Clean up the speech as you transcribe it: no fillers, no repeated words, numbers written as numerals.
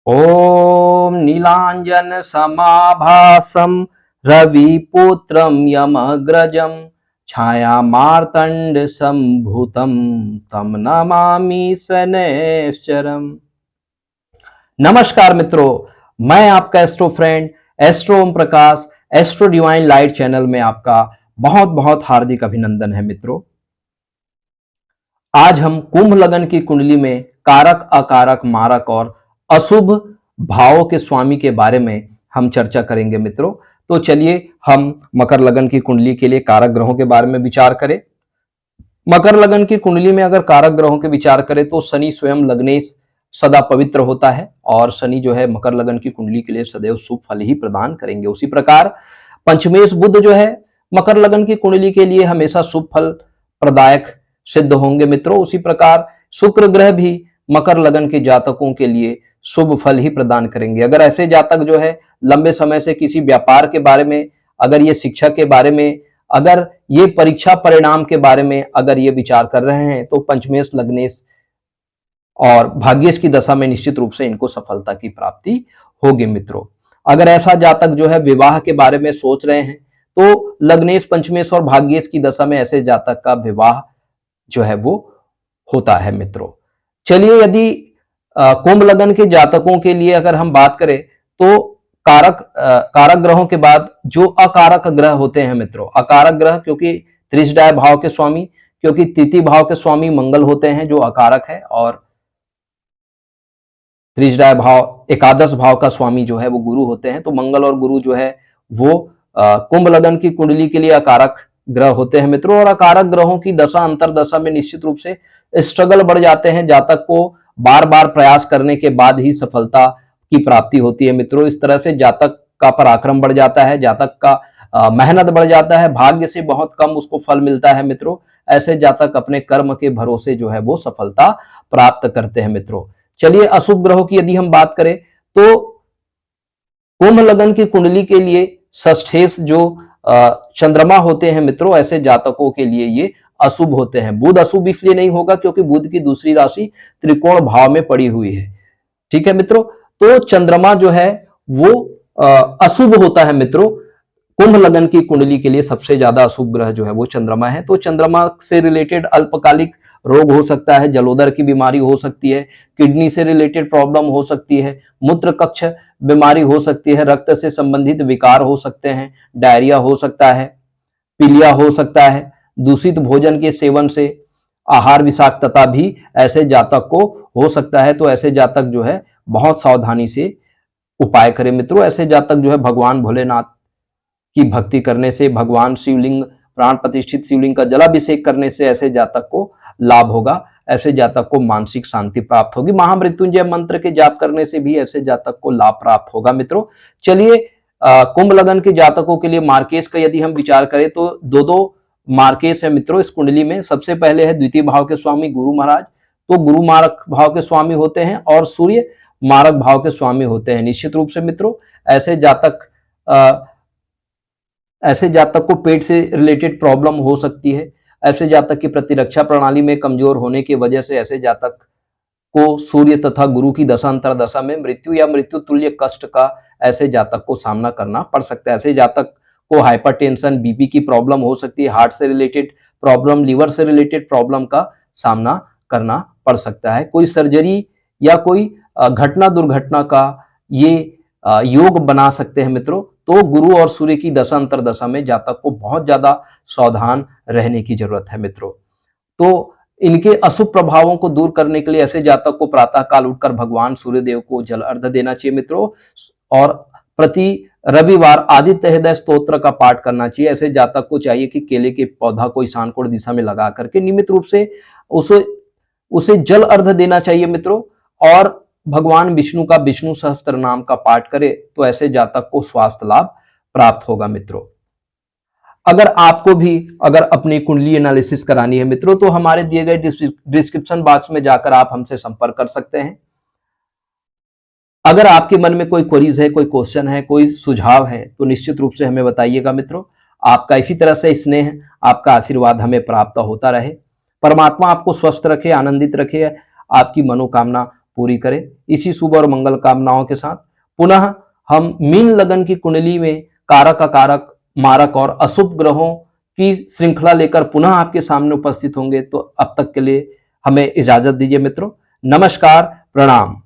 ॐ नीलाञ्जनसमाभासं रविपुत्रं यमग्रजं छायामार्तण्डसम्भूतं तं नमामि शनैश्चरम्। नमस्कार मित्रों, मैं आपका astro friend astro Om Prakash astro divine light channel में आपका बहुत बहुत हार्दिक अभिनंदन है मित्रों। आज हम कुंभ लगन की कुंडली में कारक, अकारक, मारक और अशुभ भावों के स्वामी के बारे में हम चर्चा करेंगे मित्रों। तो चलिए हम मकर लगन की कुंडली के लिए कारक ग्रहों के बारे में विचार करें। मकर लगन की कुंडली में अगर कारक ग्रहों के विचार करें तो शनि स्वयं लग्नेश सदा पवित्र होता है और शनि जो है मकर लगन की कुंडली के लिए सदैव शुभ फल ही प्रदान करेंगे। उसी प्रकार पंचमेश बुध जो है मकर लगन की कुंडली के लिए हमेशा शुभ फल प्रदायक सिद्ध होंगे मित्रों। उसी प्रकार शुक्र ग्रह भी मकर लगन के जातकों के लिए शुभ फल ही प्रदान करेंगे। अगर ऐसे जातक जो है लंबे समय से किसी व्यापार के बारे में, अगर ये शिक्षा के बारे में, अगर ये परीक्षा परिणाम के बारे में अगर ये विचार कर रहे हैं तो पंचमेश लग्नेश और भाग्येश की दशा में निश्चित रूप से इनको सफलता की प्राप्ति होगी मित्रों। अगर ऐसा जातक जो है विवाह के बारे में सोच रहे हैं तो लग्नेश, पंचमेश और भाग्येश की दशा में ऐसे जातक का विवाह जो है वो होता है मित्रों। चलिए यदि कुंभ लगन के जातकों के लिए अगर हम बात करें तो कारक ग्रहों के बाद जो अकारक ग्रह होते हैं मित्रों, अकारक ग्रह क्योंकि त्रिशदाय भाव के स्वामी, क्योंकि तृतीय भाव के स्वामी मंगल होते हैं जो अकारक है, और त्रिशदाय भाव एकादश भाव का स्वामी जो है वो गुरु होते हैं। तो मंगल और गुरु जो है वो कुंभ लगन की कुंडली के लिए अकारक ग्रह होते हैं मित्रों। और अकारक ग्रहों की दशा अंतरदशा में निश्चित रूप से स्ट्रगल बढ़ जाते हैं। जातक को बार बार प्रयास करने के बाद ही सफलता की प्राप्ति होती है मित्रों। इस तरह से जातक का पराक्रम बढ़ जाता है, जातक का मेहनत बढ़ जाता है, भाग्य से बहुत कम उसको फल मिलता है मित्रों। ऐसे जातक अपने कर्म के भरोसे जो है वो सफलता प्राप्त करते हैं मित्रों। चलिए अशुभ ग्रहों की यदि हम बात करें तो कुंभ लगन की कुंडली के लिए षष्ठेश जो चंद्रमा होते हैं मित्रों, ऐसे जातकों के लिए ये अशुभ होते हैं। बुध अशुभ इसलिए नहीं होगा क्योंकि बुध की दूसरी राशि त्रिकोण भाव में पड़ी हुई है, ठीक है मित्रों। तो चंद्रमा जो है वो अशुभ होता है मित्रों। कुंभ लगन की कुंडली के लिए सबसे ज्यादा अशुभ ग्रह जो है वो चंद्रमा है। तो चंद्रमा से रिलेटेड अल्पकालिक रोग हो सकता है, जलोदर की बीमारी हो सकती है, किडनी से रिलेटेड प्रॉब्लम हो सकती है, मूत्र कक्ष बीमारी हो सकती है, रक्त से संबंधित विकार हो सकते हैं, डायरिया हो सकता है, पीलिया हो सकता है, दूषित भोजन के सेवन से आहार विषाक्तता भी ऐसे जातक को हो सकता है। तो ऐसे जातक जो है बहुत सावधानी से उपाय करें मित्रों। ऐसे जातक जो है भगवान भोलेनाथ की भक्ति करने से, भगवान शिवलिंग, प्राण प्रतिष्ठित शिवलिंग का जलाभिषेक करने से ऐसे जातक को लाभ होगा। ऐसे जातक को मानसिक शांति प्राप्त होगी। महामृत्युंजय मंत्र के जाप करने से भी ऐसे जातक को लाभ प्राप्त होगा मित्रों। चलिए कुंभ लगन के जातकों के लिए मार्केश का यदि हम विचार करें तो दो मार्केश है मित्रों इस कुंडली में। सबसे पहले है द्वितीय भाव के स्वामी गुरु महाराज, तो गुरु मारक भाव के स्वामी होते हैं और सूर्य मारक भाव के स्वामी होते हैं। निश्चित रूप से मित्रों ऐसे जातक को पेट से रिलेटेड प्रॉब्लम हो सकती है। ऐसे जातक की प्रतिरक्षा प्रणाली में कमजोर होने की वजह से ऐसे जातक को सूर्य तथा गुरु की दशा अंतरदशा में मृत्यु या मृत्यु तुल्य कष्ट का ऐसे जातक को सामना करना पड़ सकता है। ऐसे जातक को हाइपरटेंशन, बीपी की प्रॉब्लम हो सकती है, हार्ट से रिलेटेड प्रॉब्लम, लिवर से रिलेटेड प्रॉब्लम का सामना करना पड़ सकता है। कोई सर्जरी या कोई घटना दुर्घटना का ये योग बना सकते हैं मित्रों। तो गुरु और सूर्य की दशा अंतरदशा में जातक को बहुत ज्यादा सावधान रहने की जरूरत है मित्रों। तो इनके अशुभ प्रभावों को दूर करने के लिए ऐसे जातक को प्रातः काल उठकर भगवान सूर्यदेव को जल अर्घ देना चाहिए मित्रों। और प्रति रविवार आदित्य हृदय स्तोत्र का पाठ करना चाहिए। ऐसे जातक को चाहिए कि केले के पौधा को ईशान कोण दिशा में लगा करके नियमित रूप से उसे जल अर्घ देना चाहिए मित्रों। और भगवान विष्णु का विष्णु सहस्त्र नाम का पाठ करे तो ऐसे जातक को स्वास्थ्य लाभ प्राप्त होगा मित्रों। अगर आपको भी अपनी कुंडली एनालिसिस करानी है मित्रों तो हमारे दिए गए डिस्क्रिप्शन बॉक्स में जाकर आप हमसे संपर्क कर सकते हैं। अगर आपके मन में कोई क्वेरीज है, कोई क्वेश्चन है, कोई सुझाव है तो निश्चित रूप से हमें बताइएगा मित्रों। आपका इसी तरह से स्नेह, आपका आशीर्वाद हमें प्राप्त होता रहे। परमात्मा आपको स्वस्थ रखे, आनंदित रखे, आपकी मनोकामना पूरी करे। इसी शुभ और मंगल कामनाओं के साथ पुनः हम मीन लगन की कुंडली में कारक अकारक मारक और अशुभ ग्रहों की श्रृंखला लेकर पुनः आपके सामने उपस्थित होंगे। तो अब तक के लिए हमें इजाजत दीजिए मित्रों। नमस्कार, प्रणाम।